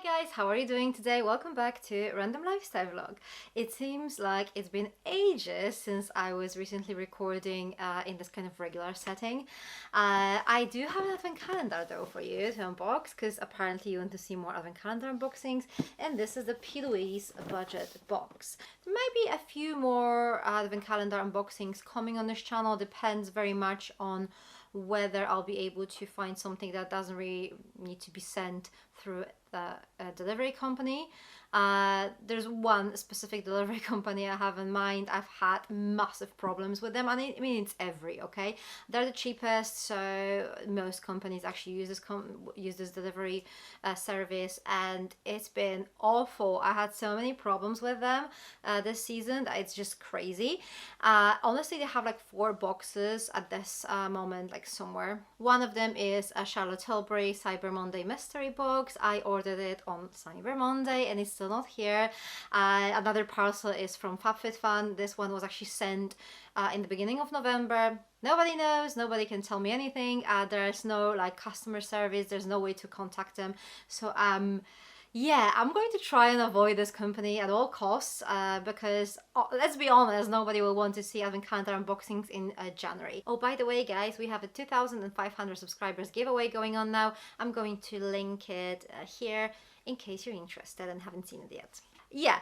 guys, how are you doing today? Welcome back to Random Lifestyle Vlog. It seems like it's been ages since I was recently recording in this kind of regular setting. I do have an advent calendar though for you to unbox because apparently you want to see more advent calendar unboxings, and this is the P.Louise budget box. There might be a few more advent calendar unboxings coming on this channel, depends very much on whether I'll be able to find something that doesn't really need to be sent through the delivery company. There's one specific delivery company I have in mind. I've had massive problems with them. I mean it's every, okay? They're the cheapest, so most companies actually use this delivery service, and it's been awful. I had so many problems with them this season that it's just crazy. Honestly, they have like 4 boxes at this moment, like somewhere. One of them is a Charlotte Tilbury Cyber Monday mystery box. I ordered it on Cyber Monday and it's still not here. Another parcel is from FabFitFun. This one was actually sent in the beginning of November. Nobody knows, nobody can tell me anything. There's no like customer service, there's no way to contact them. So yeah, I'm going to try and avoid this company at all costs because let's be honest, nobody will want to see advent calendar unboxings in January. Oh, by the way, guys, we have a 2,500 subscribers giveaway going on now. I'm going to link it here in case you're interested and haven't seen it yet. Yeah,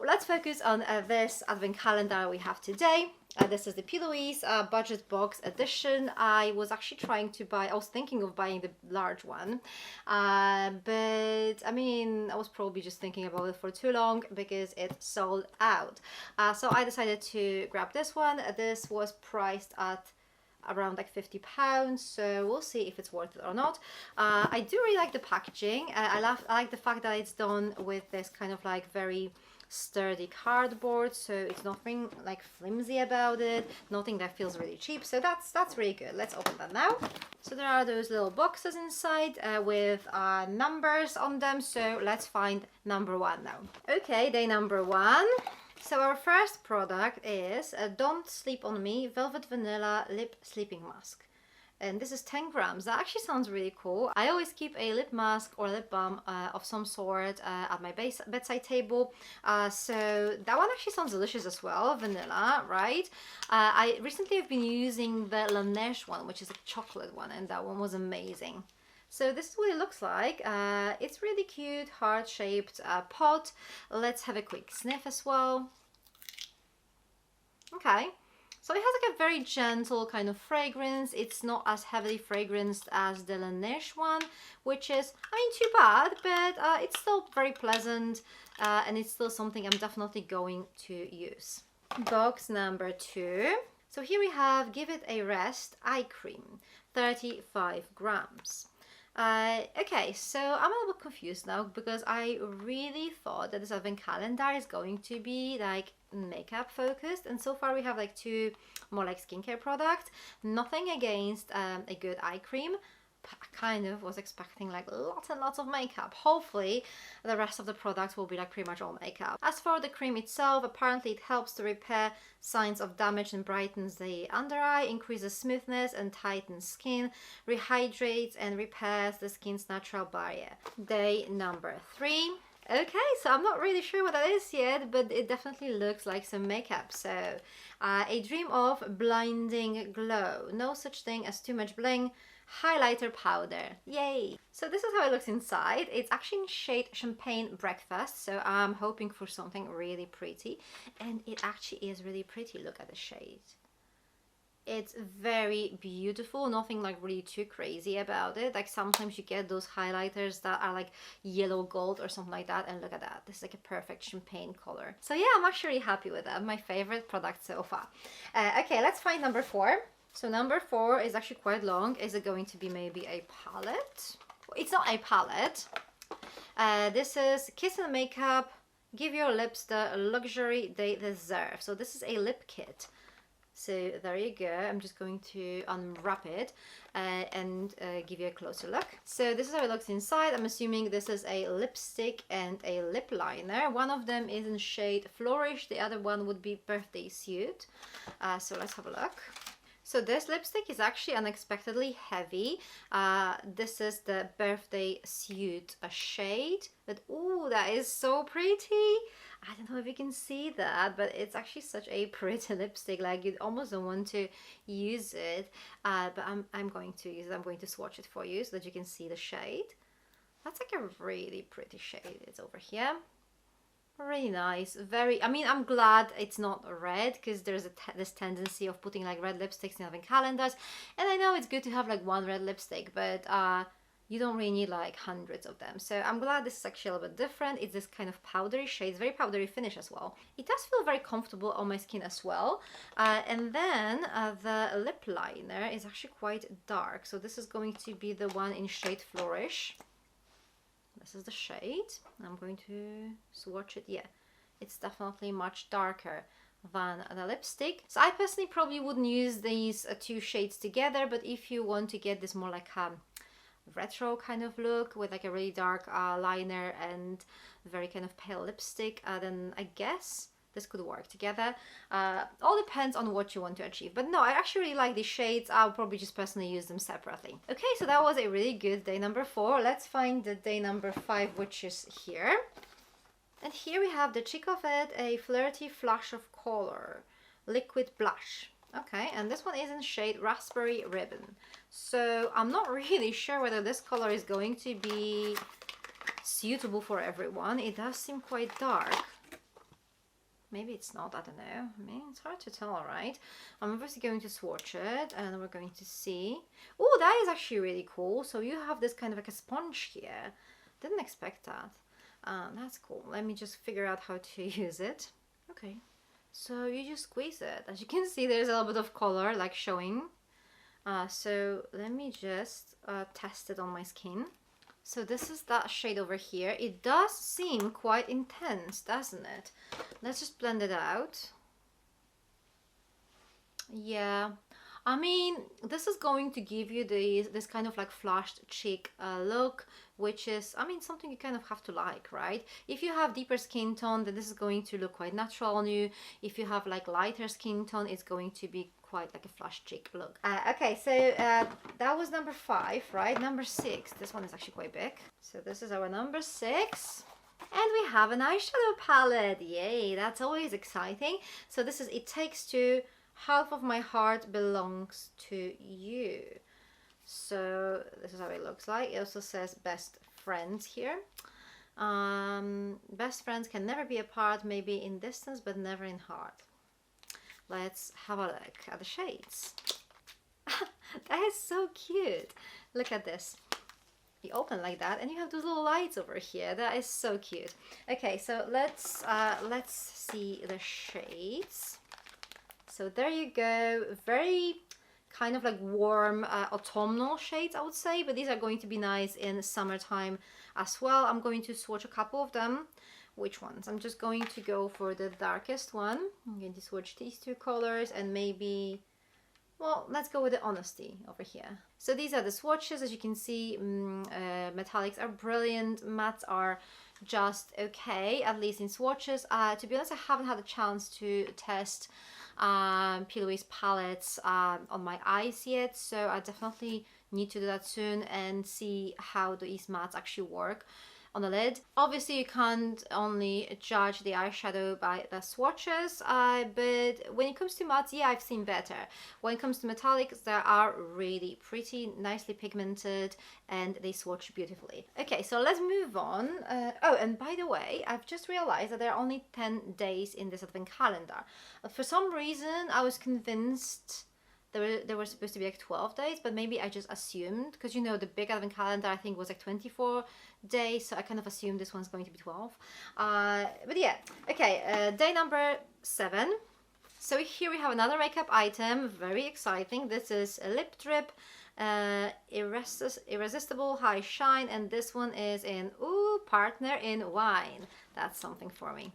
let's focus on this advent calendar we have today. This is the P.Louise budget box edition. I was actually I was thinking of buying the large one, but I mean, I was probably just thinking about it for too long because it sold out. So I decided to grab this one. This was priced at around like £50, so we'll see if it's worth it or not. I do really like the packaging. I like the fact that it's done with this kind of like very sturdy cardboard, so it's nothing like flimsy about it, nothing that feels really cheap, so that's really good. Let's open that now. So there are those little boxes inside with numbers on them, so let's find number 1 now. Okay, day number 1. So our first product is a Don't Sleep On Me Velvet Vanilla Lip Sleeping Mask. And this is 10 grams. That actually sounds really cool. I always keep a lip mask or lip balm of some sort at my bedside table. So that one actually sounds delicious as well, vanilla, right? I recently have been using the Laneige one, which is a chocolate one, and that one was amazing. So this is what it looks like. It's really cute, heart-shaped pot. Let's have a quick sniff as well. Okay, so it has like a very gentle kind of fragrance. It's not as heavily fragranced as the Laneige one, which is, I mean, too bad, but it's still very pleasant, and it's still something I'm definitely going to use. Box number 2. So here we have Give It a Rest Eye Cream, 35 grams. Okay, so I'm a little bit confused now because I really thought that this advent calendar is going to be like makeup focused, and so far we have like 2 more like skincare products. Nothing against a good eye cream, but I kind of was expecting like lots and lots of makeup. Hopefully the rest of the products will be like pretty much all makeup. As for the cream itself, apparently it helps to repair signs of damage and brightens the under eye, increases smoothness and tightens skin, rehydrates and repairs the skin's natural barrier. Day number 3. Okay, so I'm not really sure what that is yet, but it definitely looks like some makeup. So a Dream of Blinding Glow. No such thing as too much bling. Highlighter powder. Yay! So this is how it looks inside. It's actually in shade Champagne Breakfast, so I'm hoping for something really pretty, and it actually is really pretty. Look at the shade. It's very beautiful, nothing like really too crazy about it. Like sometimes you get those highlighters that are like yellow gold or something like that, and look at that, this is like a perfect champagne color. So yeah, I'm actually happy with that. My favorite product so far. Okay, let's find number 4. So number 4 is actually quite long. Is it going to be maybe a palette? It's not a palette. This is Kiss and Makeup, Give Your Lips the Luxury They Deserve. So this is a lip kit. So there you go. I'm just going to unwrap it and give you a closer look. So this is how it looks inside. I'm assuming this is a lipstick and a lip liner. One of them is in shade Flourish. The other one would be Birthday Suit. So let's have a look. So this lipstick is actually unexpectedly heavy. This is the Birthday Suit shade, but ooh, that is so pretty. I don't know if you can see that, but it's actually such a pretty lipstick. Like you almost don't want to use it, but I'm going to use it. I'm going to swatch it for you so that you can see the shade. That's like a really pretty shade. It's over here. Really nice. Very, I mean, I'm glad it's not red, because there's this tendency of putting like red lipsticks in advent calendars, and I know it's good to have like one red lipstick, but you don't really need like hundreds of them. So I'm glad this is actually a little bit different. It's this kind of powdery shade. It's very powdery finish as well. It does feel very comfortable on my skin as well. And then the lip liner is actually quite dark. So this is going to be the one in shade Flourish. This is the shade. I'm going to swatch it. Yeah, it's definitely much darker than the lipstick. So I personally probably wouldn't use these two shades together, but if you want to get this more like retro kind of look with like a really dark liner and very kind of pale lipstick, then I guess this could work together. All depends on what you want to achieve. But no, I actually really like these shades. I'll probably just personally use them separately. Okay, so that was a really good day number 4. Let's find the day number 5, which is here. And here we have the cheek of it, a flirty flush of color, liquid blush. Okay, and this one is in shade Raspberry Ribbon. So I'm not really sure whether this color is going to be suitable for everyone. It does seem quite dark. Maybe it's not, I don't know. I mean, it's hard to tell, right? I'm obviously going to swatch it and we're going to see. Oh, that is actually really cool. So you have this kind of like a sponge here. Didn't expect that. That's cool. Let me just figure out how to use it. Okay. So you just squeeze it. As you can see, there's a little bit of color like showing. So let me just test it on my skin. So this is that shade over here. It does seem quite intense, doesn't it? Let's just blend it out. Yeah, I mean, this is going to give you this kind of like flushed cheek look, which is, I mean, something you kind of have to like, right? If you have deeper skin tone, then this is going to look quite natural on you. If you have like lighter skin tone, it's going to be quite like a flush cheek look. Okay, so that was number 5, right? Number 6, this one is actually quite big. So this is our number 6. And we have an eyeshadow palette. Yay, that's always exciting. So this is It Takes Two, Half of My Heart Belongs to You. So this is how it looks like. It also says best friends here. Best friends can never be apart, maybe in distance, but never in heart. Let's have a look at the shades. That is so cute. Look at this. You open like that and you have those little lights over here. That is so cute. Okay, so let's see the shades. So there you go. Very kind of like warm autumnal shades, I would say, but these are going to be nice in summertime as well. I'm going to swatch a couple of them. Which ones? I'm just going to go for the darkest one. I'm going to swatch these two colors and maybe, well, let's go with the Honesty over here. So these are the swatches. As you can see, metallics are brilliant, mattes are just okay, at least in swatches. To be honest, I haven't had a chance to test P.Louise palettes on my eyes yet, so I definitely need to do that soon and see how these mattes actually work on the lid. Obviously you can't only judge the eyeshadow by the swatches, but when it comes to mattes, yeah, I've seen better. When it comes to metallics, they are really pretty, nicely pigmented, and they swatch beautifully. Okay, so let's move on. Oh, and by the way, I've just realized that there are only 10 days in this advent calendar. For some reason, I was convinced there were supposed to be like 12 days, but maybe I just assumed, because you know the big advent calendar I think was like 24 days, so I kind of assumed this one's going to be 12. But yeah, okay, day number 7. So here we have another makeup item, very exciting. This is a lip drip, Irresistible High Shine, and this one is in, ooh, Partner in Wine. That's something for me.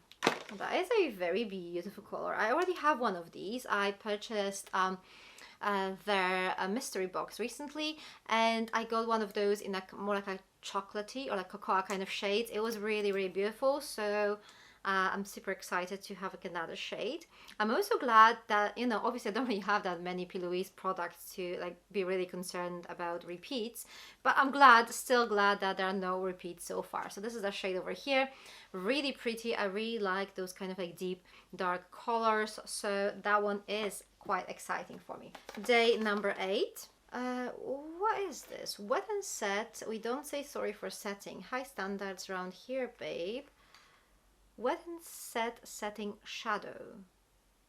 That is a very beautiful color. I already have one of these. I purchased their mystery box recently, and I got one of those in like more like a chocolatey or like cocoa kind of shades. It was really, really beautiful, so I'm super excited to have like another shade. I'm also glad that, you know, obviously I don't really have that many P.Louise products to like be really concerned about repeats, but I'm glad, still glad that there are no repeats so far. So this is a shade over here, really pretty. I really like those kind of like deep dark colors, so that one is quite exciting for me. Day number 8. What is this? Wet and set. We don't say sorry for setting. High standards around here, babe. Wet and set setting shadow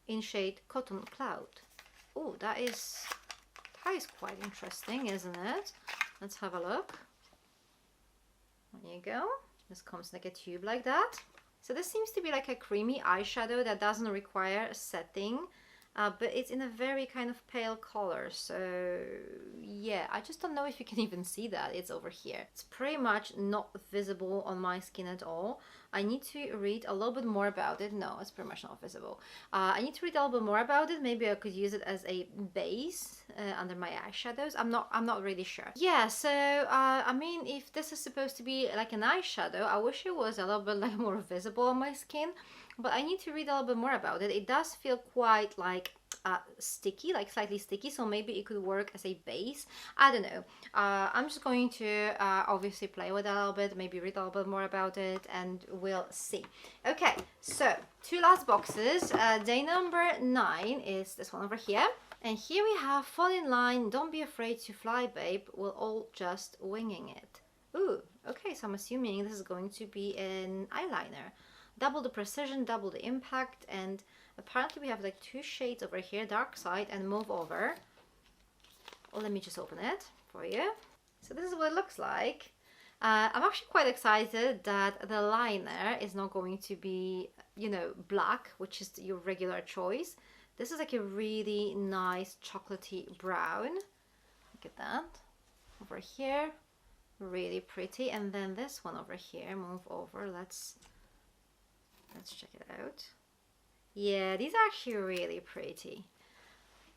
in shade Cotton Cloud. Oh, that is quite interesting, isn't it? Let's have a look. There you go. This comes like a tube like that. So this seems to be like a creamy eyeshadow that doesn't require a setting. But it's in a very kind of pale color, so yeah, I just don't know if you can even see that. It's over here. It's pretty much not visible on my skin at all. I need to read a little bit more about it. No, it's pretty much not visible. I need to read a little bit more about it. Maybe I could use it as a base under my eyeshadows. I'm not really sure. Yeah, so I mean, if this is supposed to be like an eyeshadow, I wish it was a little bit like more visible on my skin. But I need to read a little bit more about it. It does feel quite like sticky, like slightly sticky, so maybe it could work as a base. I don't know. I'm just going to obviously play with it a little bit, maybe read a little bit more about it, and we'll see. Okay, so 2 last boxes. Day number 9 is this one over here. And here we have Fall in Line, Don't Be Afraid to Fly, Babe. We're all just winging it. Ooh, okay, so I'm assuming this is going to be an eyeliner. Double the precision, double the impact, and apparently we have like 2 shades over here, Dark Side and Move Over. Well, let me just open it for you. So this is what it looks like. I'm actually quite excited that the liner is not going to be, you know, black, which is your regular choice. This is like a really nice chocolatey brown. Look at that. Over here, really pretty. And then this one over here, Move Over. Let's check it out. Yeah, these are actually really pretty.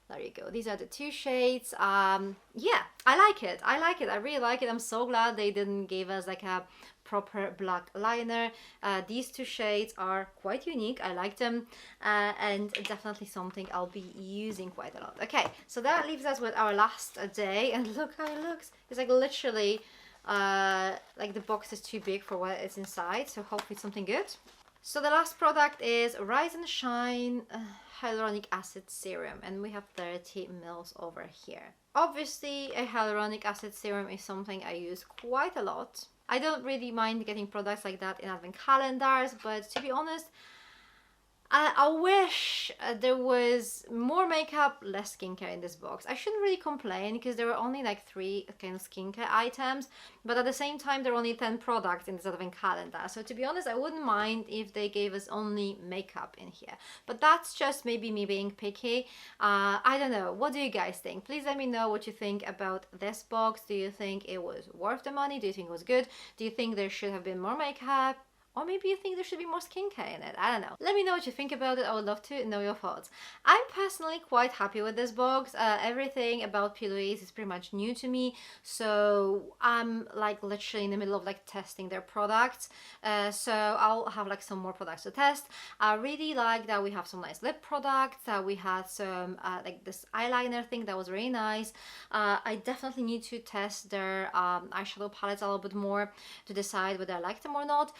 There you go. These are the 2 shades. Yeah, I like it. I like it. I really like it. I'm so glad they didn't give us like a proper black liner. These 2 shades are quite unique. I like them, and definitely something I'll be using quite a lot. Okay, so that leaves us with our last day, and look how it looks. It's like literally like the box is too big for what is inside, so hopefully it's something good. So the last product is Rise and Shine Hyaluronic Acid Serum, and we have 30 mils over here. Obviously, a hyaluronic acid serum is something I use quite a lot. I don't really mind getting products like that in advent calendars, but to be honest, I wish there was more makeup, less skincare in this box. I shouldn't really complain because there were only like 3 kind of skincare items, but at the same time there are only 10 products in this advent calendar. So to be honest, I wouldn't mind if they gave us only makeup in here. But that's just maybe me being picky. I don't know. What do you guys think? Please let me know what you think about this box. Do you think it was worth the money? Do you think it was good? Do you think there should have been more makeup? Or maybe you think there should be more skincare in it. I don't know. Let me know what you think about it. I would love to know your thoughts. I'm personally quite happy with this box. Everything about P.Louise is pretty much new to me. So I'm like literally in the middle of like testing their products. So I'll have like some more products to test. I really like that we have some nice lip products. That we had some like this eyeliner thing that was really nice. I definitely need to test their eyeshadow palettes a little bit more to decide whether I like them or not.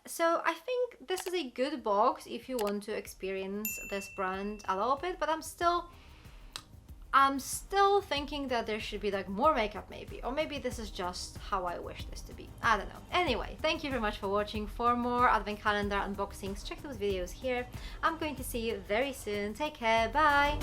So I think this is a good box if you want to experience this brand a little bit, but I'm still thinking that there should be like more makeup maybe, or maybe this is just how I wish this to be. I don't know. Anyway, thank you very much for watching. For more advent calendar unboxings, check those videos here. I'm going to see you very soon. Take care. Bye.